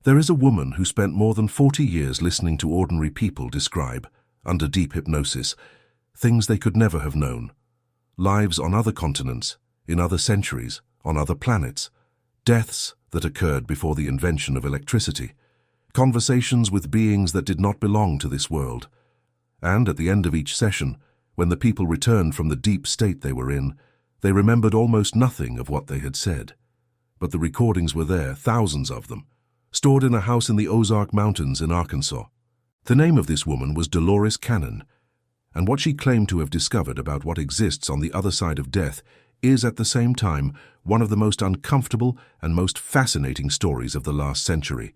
There is a woman who spent more than 40 years listening to ordinary people describe, under deep hypnosis, things they could never have known. Lives on other continents, in other centuries, on other planets. Deaths that occurred before the invention of electricity. Conversations with beings that did not belong to this world. And at the end of each session, when the people returned from the deep state they were in, they remembered almost nothing of what they had said. But the recordings were there, thousands of them, stored in a house in the Ozark Mountains in Arkansas. The name of this woman was Dolores Cannon, and what she claimed to have discovered about what exists on the other side of death is at the same time one of the most uncomfortable and most fascinating stories of the last century.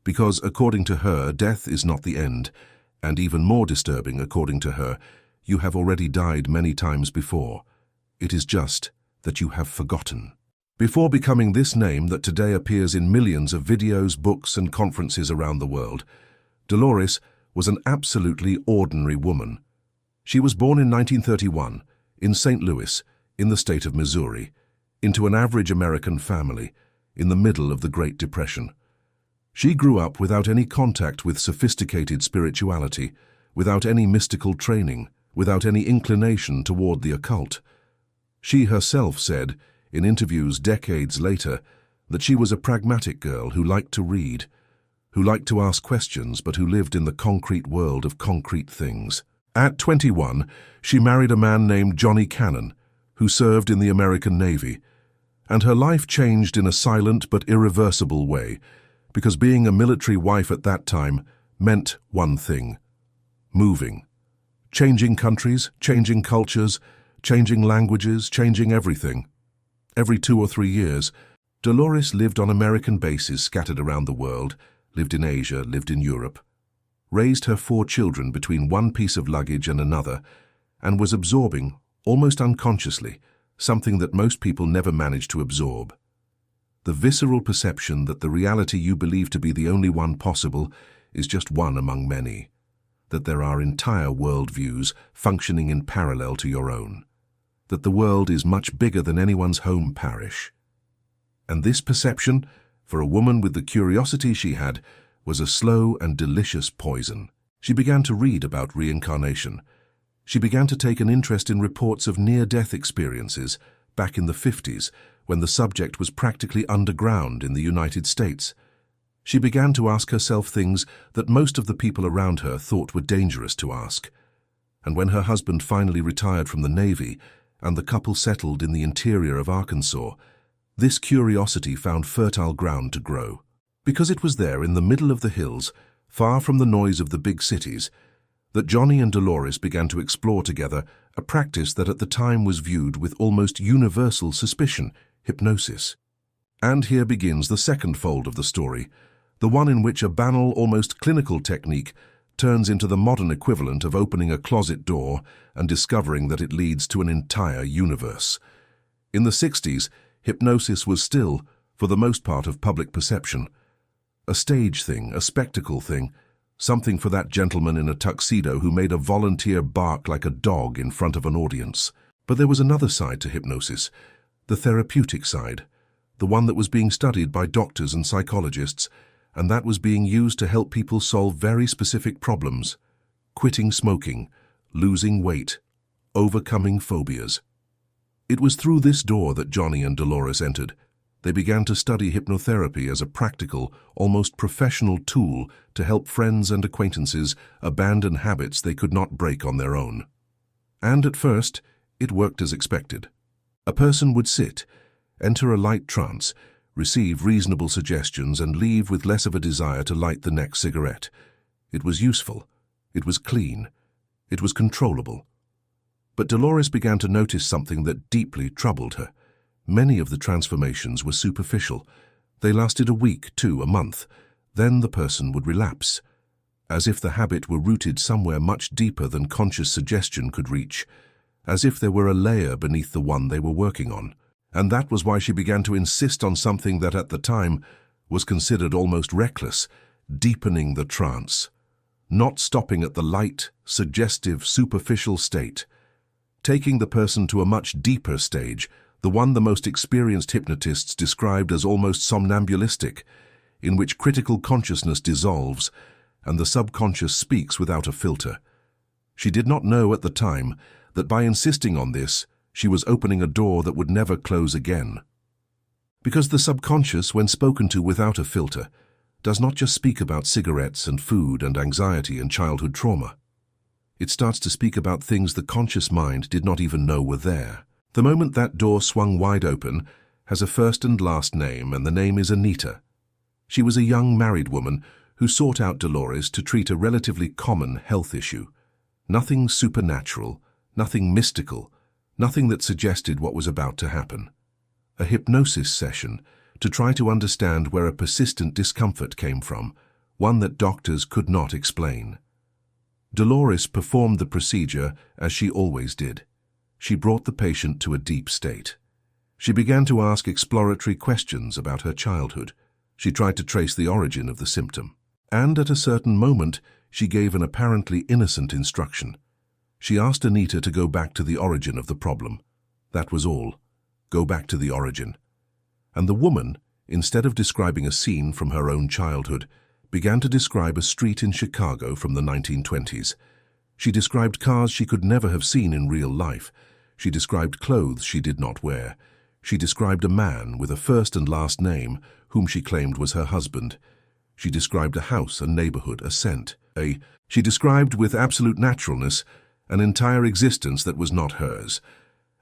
Because, according to her, death is not the end, and even more disturbing, according to her, you have already died many times before. It is just that you have forgotten. Before becoming this name that today appears in millions of videos, books, and conferences around the world, Dolores was an absolutely ordinary woman. She was born in 1931 in St. Louis, in the state of Missouri, into an average American family in the middle of the Great Depression. She grew up without any contact with sophisticated spirituality, without any mystical training, without any inclination toward the occult. She herself said, in interviews decades later, that she was a pragmatic girl who liked to read, who liked to ask questions, but who lived in the concrete world of concrete things. At 21, she married a man named Johnny Cannon, who served in the American Navy, and her life changed in a silent but irreversible way, because being a military wife at that time meant one thing: moving. Changing countries, changing cultures, changing languages, changing everything. Every 2 or 3 years, Dolores lived on American bases scattered around the world, lived in Asia, lived in Europe, raised her 4 children between one piece of luggage and another, and was absorbing, almost unconsciously, something that most people never manage to absorb. The visceral perception that the reality you believe to be the only one possible is just one among many, that there are entire worldviews functioning in parallel to your own, that the world is much bigger than anyone's home parish. And this perception, for a woman with the curiosity she had, was a slow and delicious poison. She began to read about reincarnation. She began to take an interest in reports of near-death experiences back in the 50s, when the subject was practically underground in the United States. She began to ask herself things that most of the people around her thought were dangerous to ask. And when her husband finally retired from the Navy and the couple settled in the interior of Arkansas, this curiosity found fertile ground to grow. Because it was there in the middle of the hills, far from the noise of the big cities, that Johnny and Dolores began to explore together a practice that at the time was viewed with almost universal suspicion: hypnosis. And here begins the second fold of the story, the one in which a banal, almost clinical technique turns into the modern equivalent of opening a closet door and discovering that it leads to an entire universe. In the 60s, hypnosis was still, for the most part, of public perception. A stage thing, a spectacle thing, something for that gentleman in a tuxedo who made a volunteer bark like a dog in front of an audience. But there was another side to hypnosis, the therapeutic side, the one that was being studied by doctors and psychologists, and that was being used to help people solve very specific problems: quitting smoking, losing weight, overcoming phobias. It was through this door that Johnny and Dolores entered. They began to study hypnotherapy as a practical, almost professional tool to help friends and acquaintances abandon habits they could not break on their own. And at first, it worked as expected. A person would sit, enter a light trance, receive reasonable suggestions, and leave with less of a desire to light the next cigarette. It was useful. It was clean. It was controllable. But Dolores began to notice something that deeply troubled her. Many of the transformations were superficial. They lasted a week, 2, a month. Then the person would relapse, as if the habit were rooted somewhere much deeper than conscious suggestion could reach, as if there were a layer beneath the one they were working on. And that was why she began to insist on something that at the time was considered almost reckless: deepening the trance. Not stopping at the light, suggestive, superficial state. Taking the person to a much deeper stage, the one the most experienced hypnotists described as almost somnambulistic, in which critical consciousness dissolves and the subconscious speaks without a filter. She did not know at the time that by insisting on this, she was opening a door that would never close again. Because the subconscious, when spoken to without a filter, does not just speak about cigarettes and food and anxiety and childhood trauma. It starts to speak about things the conscious mind did not even know were there. The moment that door swung wide open has a first and last name, and the name is Anita. She was a young married woman who sought out Dolores to treat a relatively common health issue. Nothing supernatural, nothing mystical, nothing that suggested what was about to happen. A hypnosis session to try to understand where a persistent discomfort came from, one that doctors could not explain. Dolores performed the procedure as she always did. She brought the patient to a deep state. She began to ask exploratory questions about her childhood. She tried to trace the origin of the symptom. And at a certain moment, she gave an apparently innocent instruction. She asked Anita to go back to the origin of the problem. That was all. Go back to the origin. And the woman, instead of describing a scene from her own childhood, began to describe a street in Chicago from the 1920s. She described cars she could never have seen in real life. She described clothes she did not wear. She described a man with a first and last name whom she claimed was her husband. She described a house, a neighborhood, a scent. She described with absolute naturalness an entire existence that was not hers.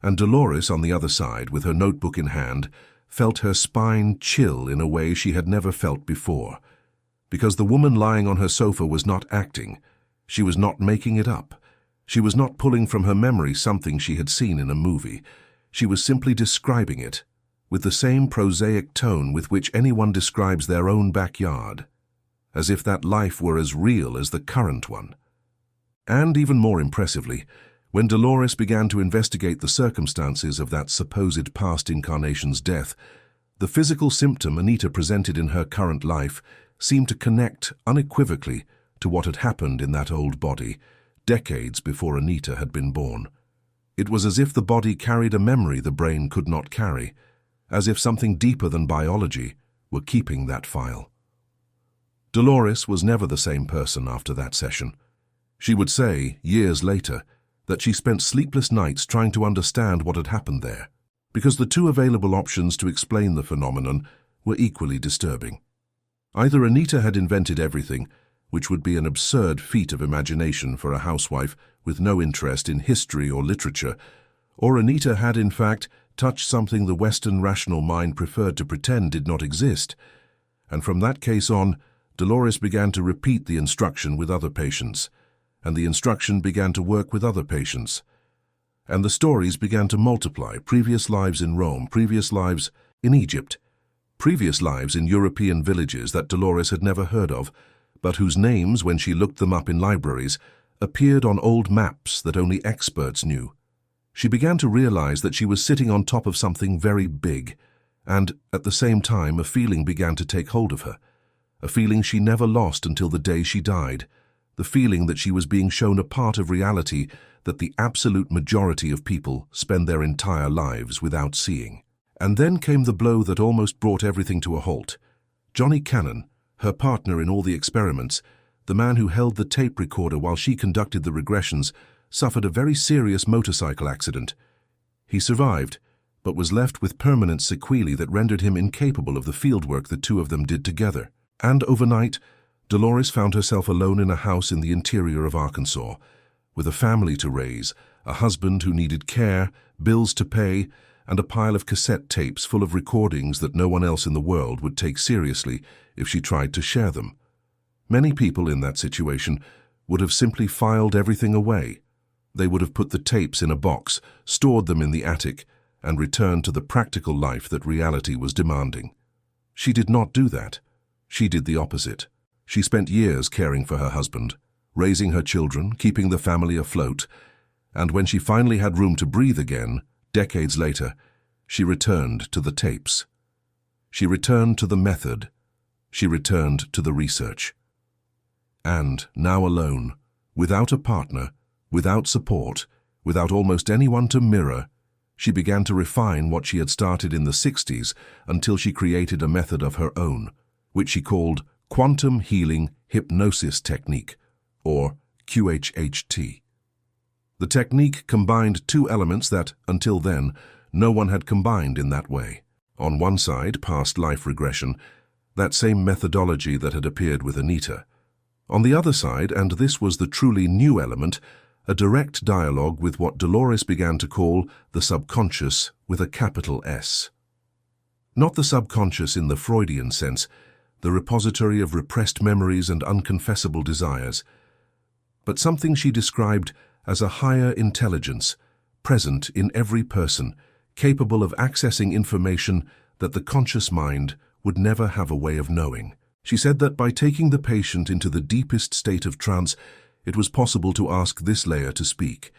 And Dolores, on the other side, with her notebook in hand, felt her spine chill in a way she had never felt before. Because the woman lying on her sofa was not acting. She was not making it up. She was not pulling from her memory something she had seen in a movie. She was simply describing it, with the same prosaic tone with which anyone describes their own backyard, as if that life were as real as the current one. And even more impressively, when Dolores began to investigate the circumstances of that supposed past incarnation's death, the physical symptom Anita presented in her current life seemed to connect unequivocally to what had happened in that old body, decades before Anita had been born. It was as if the body carried a memory the brain could not carry, as if something deeper than biology were keeping that file. Dolores was never the same person after that session. She would say, years later, that she spent sleepless nights trying to understand what had happened there, because the two available options to explain the phenomenon were equally disturbing. Either Anita had invented everything, which would be an absurd feat of imagination for a housewife with no interest in history or literature, or Anita had, in fact, touched something the Western rational mind preferred to pretend did not exist. And from that case on, Dolores began to repeat the instruction with other patients, and the instruction began to work with other patients. And the stories began to multiply: previous lives in Rome, previous lives in Egypt, previous lives in European villages that Dolores had never heard of, but whose names, when she looked them up in libraries, appeared on old maps that only experts knew. She began to realize that she was sitting on top of something very big, and, at the same time, a feeling began to take hold of her, a feeling she never lost until the day she died, the feeling that she was being shown a part of reality that the absolute majority of people spend their entire lives without seeing. And then came the blow that almost brought everything to a halt. Johnny Cannon, her partner in all the experiments, the man who held the tape recorder while she conducted the regressions, suffered a very serious motorcycle accident. He survived, but was left with permanent sequelae that rendered him incapable of the fieldwork the two of them did together. And overnight, Dolores found herself alone in a house in the interior of Arkansas, with a family to raise, a husband who needed care, bills to pay, and a pile of cassette tapes full of recordings that no one else in the world would take seriously if she tried to share them. Many people in that situation would have simply filed everything away. They would have put the tapes in a box, stored them in the attic, and returned to the practical life that reality was demanding. She did not do that. She did the opposite. She spent years caring for her husband, raising her children, keeping the family afloat, and when she finally had room to breathe again, decades later, she returned to the tapes. She returned to the method. She returned to the research. And, now alone, without a partner, without support, without almost anyone to mirror, she began to refine what she had started in the 60s until she created a method of her own, which she called Quantum Healing Hypnosis Technique, or QHHT. The technique combined two elements that, until then, no one had combined in that way. On one side, past life regression, that same methodology that had appeared with Anita. On the other side, and this was the truly new element, a direct dialogue with what Dolores began to call the subconscious with a capital S. Not the subconscious in the Freudian sense, the repository of repressed memories and unconfessable desires, but something she described as a higher intelligence, present in every person, capable of accessing information that the conscious mind would never have a way of knowing. She said that by taking the patient into the deepest state of trance, it was possible to ask this layer to speak,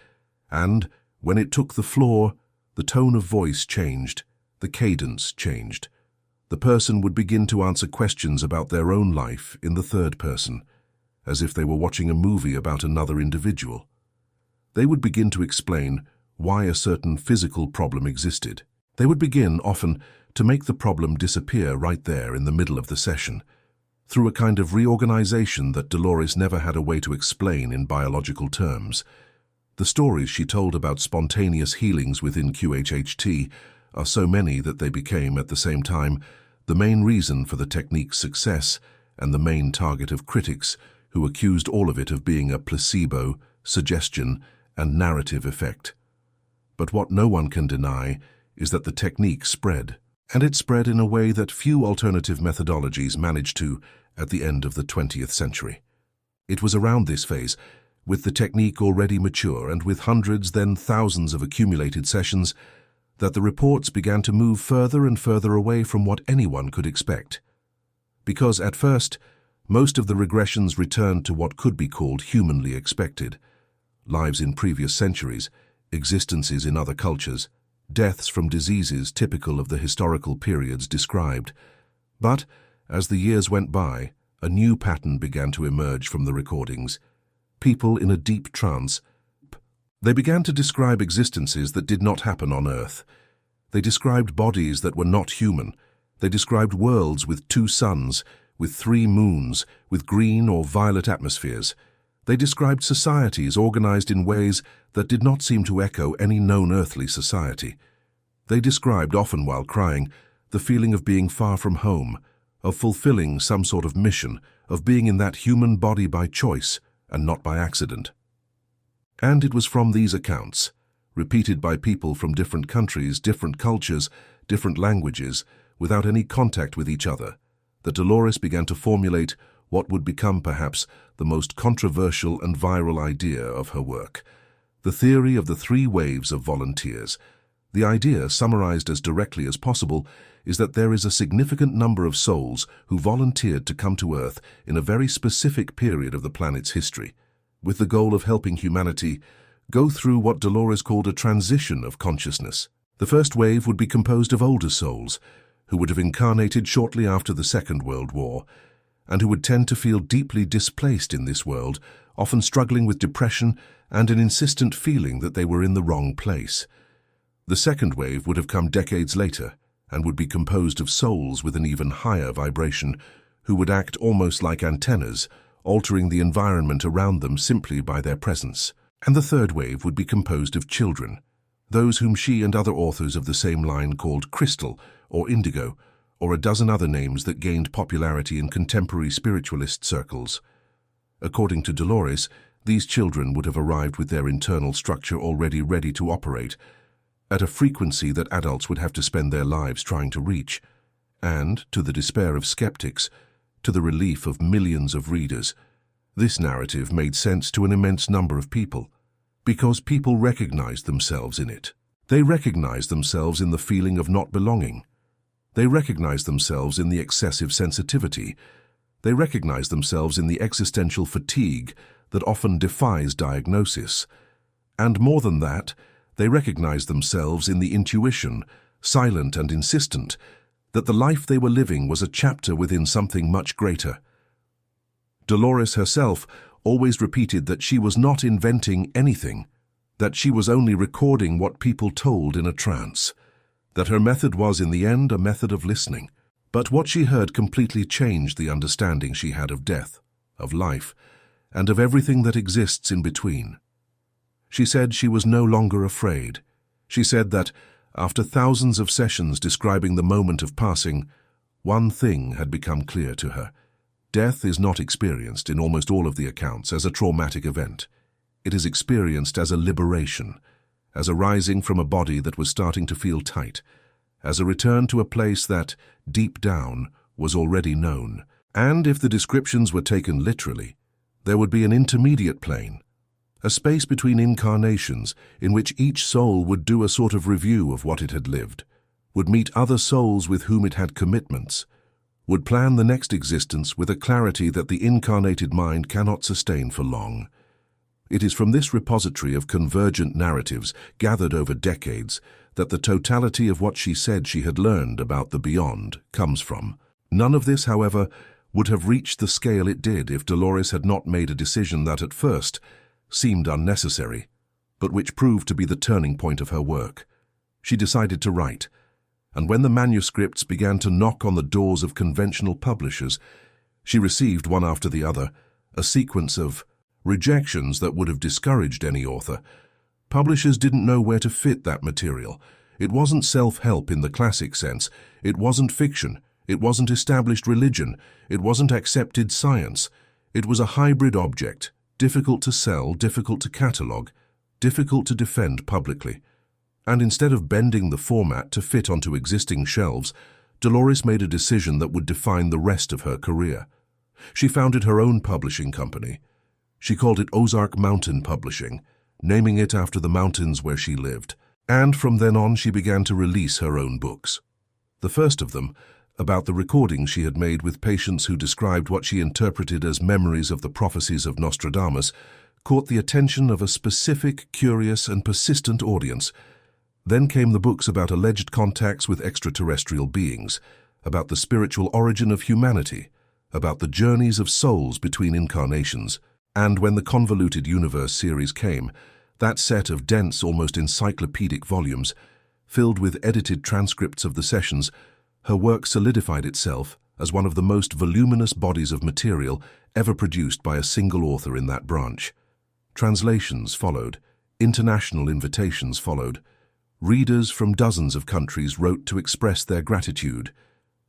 and, when it took the floor, the tone of voice changed, the cadence changed. The person would begin to answer questions about their own life in the third person, as if they were watching a movie about another individual. They would begin to explain why a certain physical problem existed. They would begin, often, to make the problem disappear right there in the middle of the session, through a kind of reorganization that Dolores never had a way to explain in biological terms. The stories she told about spontaneous healings within QHHT are so many that they became, at the same time, the main reason for the technique's success and the main target of critics who accused all of it of being a placebo, suggestion, and narrative effect. But what no one can deny is that the technique spread, and it spread in a way that few alternative methodologies managed to at the end of the 20th century. It was around this phase, with the technique already mature and with hundreds, then thousands of accumulated sessions, that the reports began to move further and further away from what anyone could expect. Because at first, most of the regressions returned to what could be called humanly expected: lives in previous centuries, existences in other cultures, deaths from diseases typical of the historical periods described. But, as the years went by, a new pattern began to emerge from the recordings. People in a deep trance. They began to describe existences that did not happen on Earth. They described bodies that were not human. They described worlds with 2 suns, with 3 moons, with green or violet atmospheres. They described societies organized in ways that did not seem to echo any known earthly society. They described, often while crying, the feeling of being far from home, of fulfilling some sort of mission, of being in that human body by choice and not by accident. And it was from these accounts, repeated by people from different countries, different cultures, different languages, without any contact with each other, that Dolores began to formulate what would become perhaps the most controversial and viral idea of her work: the theory of the 3 waves of volunteers. The idea, summarized as directly as possible, is that there is a significant number of souls who volunteered to come to Earth in a very specific period of the planet's history, with the goal of helping humanity go through what Dolores called a transition of consciousness. The first wave would be composed of older souls, who would have incarnated shortly after the Second World War, and who would tend to feel deeply displaced in this world, often struggling with depression and an insistent feeling that they were in the wrong place. The second wave would have come decades later, and would be composed of souls with an even higher vibration, who would act almost like antennas, altering the environment around them simply by their presence. And the third wave would be composed of children, those whom she and other authors of the same line called crystal or indigo, or a dozen other names that gained popularity in contemporary spiritualist circles. According to Dolores, these children would have arrived with their internal structure already ready to operate, at a frequency that adults would have to spend their lives trying to reach, and, to the despair of skeptics, to the relief of millions of readers, this narrative made sense to an immense number of people, because people recognized themselves in it. They recognized themselves in the feeling of not belonging. They recognized themselves in the excessive sensitivity. They recognized themselves in the existential fatigue that often defies diagnosis. And more than that, they recognized themselves in the intuition, silent and insistent, that the life they were living was a chapter within something much greater. Dolores herself always repeated that she was not inventing anything, that she was only recording what people told in a trance, that her method was in the end a method of listening. But what she heard completely changed the understanding she had of death, of life, and of everything that exists in between. She said she was no longer afraid. She said that, after thousands of sessions describing the moment of passing, one thing had become clear to her. Death is not experienced, in almost all of the accounts, as a traumatic event. It is experienced as a liberation, as a rising from a body that was starting to feel tight, as a return to a place that, deep down, was already known. And if the descriptions were taken literally, there would be an intermediate plane, a space between incarnations in which each soul would do a sort of review of what it had lived, would meet other souls with whom it had commitments, would plan the next existence with a clarity that the incarnated mind cannot sustain for long. It is from this repository of convergent narratives gathered over decades that the totality of what she said she had learned about the beyond comes from. None of this, however, would have reached the scale it did if Dolores had not made a decision that at first seemed unnecessary, but which proved to be the turning point of her work. She decided to write, and when the manuscripts began to knock on the doors of conventional publishers, she received, one after the other, a sequence of rejections that would have discouraged any author. Publishers didn't know where to fit that material. It wasn't self-help in the classic sense. It wasn't fiction. It wasn't established religion. It wasn't accepted science. It was a hybrid object, difficult to sell, difficult to catalogue, difficult to defend publicly. And instead of bending the format to fit onto existing shelves, Dolores made a decision that would define the rest of her career. She founded her own publishing company. She called it Ozark Mountain Publishing, naming it after the mountains where she lived. And from then on, she began to release her own books. The first of them, about the recordings she had made with patients who described what she interpreted as memories of the prophecies of Nostradamus, caught the attention of a specific, curious, and persistent audience. Then came the books about alleged contacts with extraterrestrial beings, about the spiritual origin of humanity, about the journeys of souls between incarnations. And when the Convoluted Universe series came, that set of dense, almost encyclopedic volumes, filled with edited transcripts of the sessions, her work solidified itself as one of the most voluminous bodies of material ever produced by a single author in that branch. Translations followed, international invitations followed. Readers from dozens of countries wrote to express their gratitude.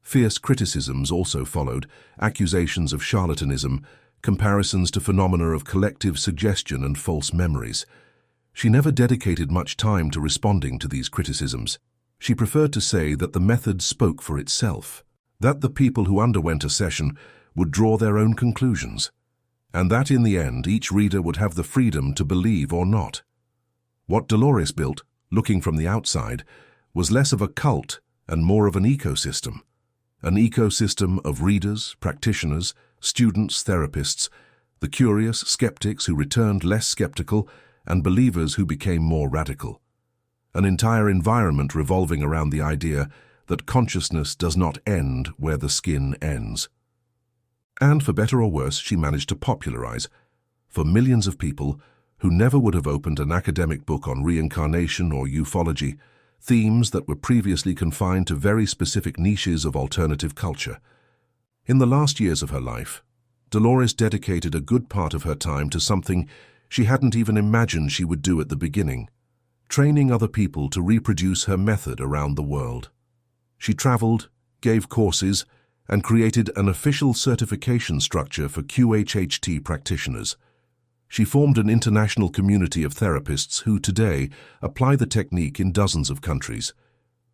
Fierce criticisms also followed, accusations of charlatanism, comparisons to phenomena of collective suggestion and false memories. She never dedicated much time to responding to these criticisms. She preferred to say that the method spoke for itself, that the people who underwent a session would draw their own conclusions, and that in the end each reader would have the freedom to believe or not. What Dolores built, looking from the outside, was less of a cult and more of an ecosystem of readers, practitioners, students, therapists, the curious, skeptics who returned less skeptical, and believers who became more radical. An entire environment revolving around the idea that consciousness does not end where the skin ends. And for better or worse, she managed to popularize, for millions of people who never would have opened an academic book on reincarnation or ufology, themes that were previously confined to very specific niches of alternative culture. In the last years of her life, Dolores dedicated a good part of her time to something she hadn't even imagined she would do at the beginning, training other people to reproduce her method around the world. She traveled, gave courses, and created an official certification structure for QHHT practitioners. She formed an international community of therapists who today apply the technique in dozens of countries.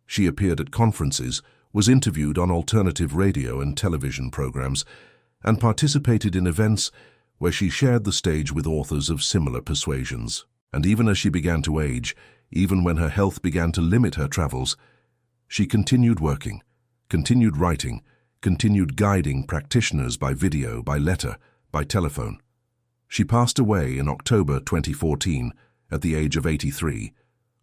She appeared at conferences, was interviewed on alternative radio and television programs, and participated in events where she shared the stage with authors of similar persuasions. And even as she began to age, even when her health began to limit her travels, she continued working, continued writing, continued guiding practitioners by video, by letter, by telephone. She passed away in October 2014 at the age of 83,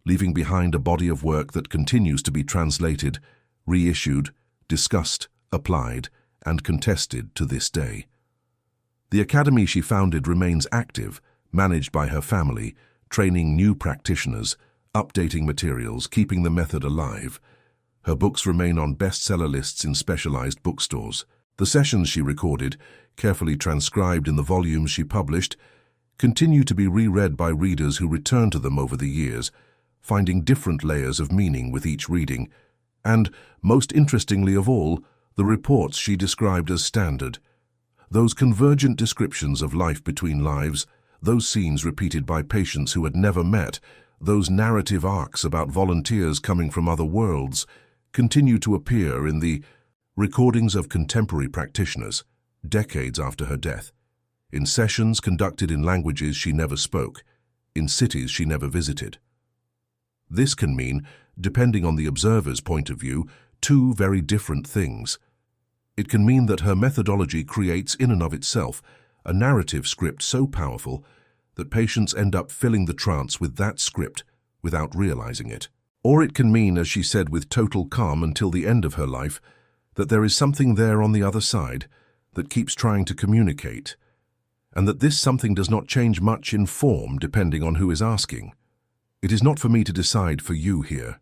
leaving behind a body of work that continues to be translated, reissued, discussed, applied, and contested to this day. The academy she founded remains active, managed by her family, training new practitioners, updating materials, keeping the method alive. Her books remain on bestseller lists in specialized bookstores. The sessions she recorded, carefully transcribed in the volumes she published, continue to be reread by readers who return to them over the years, finding different layers of meaning with each reading, and, most interestingly of all, the reports she described as standard. Those convergent descriptions of life between lives, those scenes repeated by patients who had never met, those narrative arcs about volunteers coming from other worlds, continue to appear in the recordings of contemporary practitioners, decades after her death, in sessions conducted in languages she never spoke, in cities she never visited. This can mean, depending on the observer's point of view, two very different things. It can mean that her methodology creates in and of itself a narrative script so powerful that patients end up filling the trance with that script without realizing it. Or it can mean, as she said with total calm until the end of her life, that there is something there on the other side that keeps trying to communicate, and that this something does not change much in form depending on who is asking. It is not for me to decide for you here.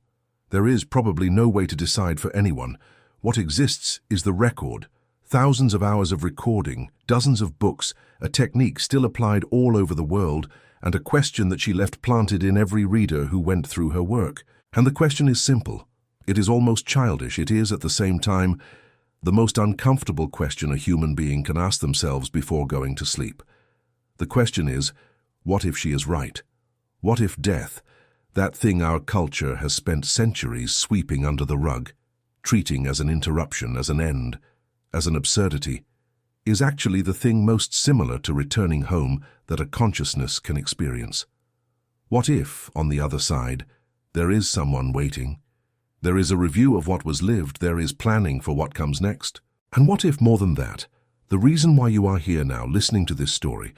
There is probably no way to decide for anyone. What exists is the record, thousands of hours of recording, dozens of books, a technique still applied all over the world, and a question that she left planted in every reader who went through her work. And the question is simple. It is almost childish. It is, at the same time, the most uncomfortable question a human being can ask themselves before going to sleep. The question is, what if she is right? What if death, that thing our culture has spent centuries sweeping under the rug, treating as an interruption, as an end, as an absurdity, is actually the thing most similar to returning home that a consciousness can experience? What if, on the other side, there is someone waiting? There is a review of what was lived, there is planning for what comes next. And what if, more than that, the reason why you are here now listening to this story,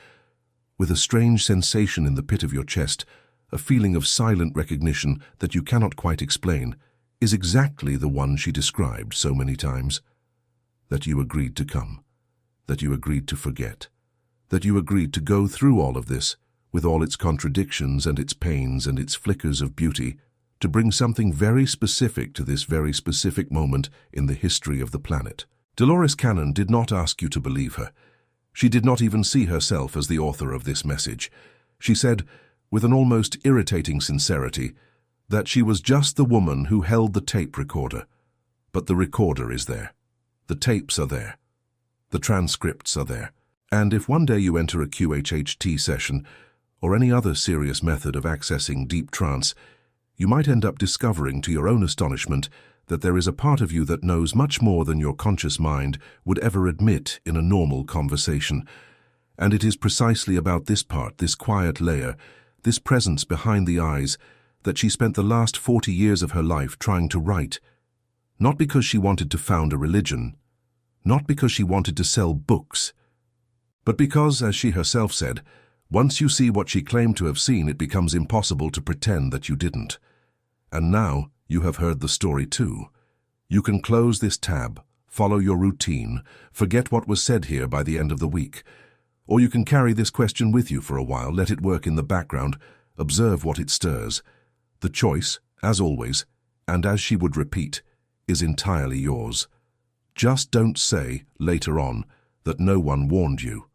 with a strange sensation in the pit of your chest, a feeling of silent recognition that you cannot quite explain, is exactly the one she described so many times? That you agreed to come, that you agreed to forget, that you agreed to go through all of this, with all its contradictions and its pains and its flickers of beauty, to bring something very specific to this very specific moment in the history of the planet. Dolores Cannon did not ask you to believe her. She did not even see herself as the author of this message. She said, with an almost irritating sincerity, that she was just the woman who held the tape recorder. But the recorder is there. The tapes are there. The transcripts are there. And if one day you enter a QHHT session, or any other serious method of accessing deep trance, you might end up discovering to your own astonishment that there is a part of you that knows much more than your conscious mind would ever admit in a normal conversation. And it is precisely about this part, this quiet layer, this presence behind the eyes, that she spent the last 40 years of her life trying to write. Not because she wanted to found a religion, not because she wanted to sell books, but because, as she herself said, once you see what she claimed to have seen, it becomes impossible to pretend that you didn't. And now you have heard the story too. You can close this tab, follow your routine, forget what was said here by the end of the week. Or you can carry this question with you for a while, let it work in the background, observe what it stirs. The choice, as always, and as she would repeat, is entirely yours. Just don't say, later on, that no one warned you.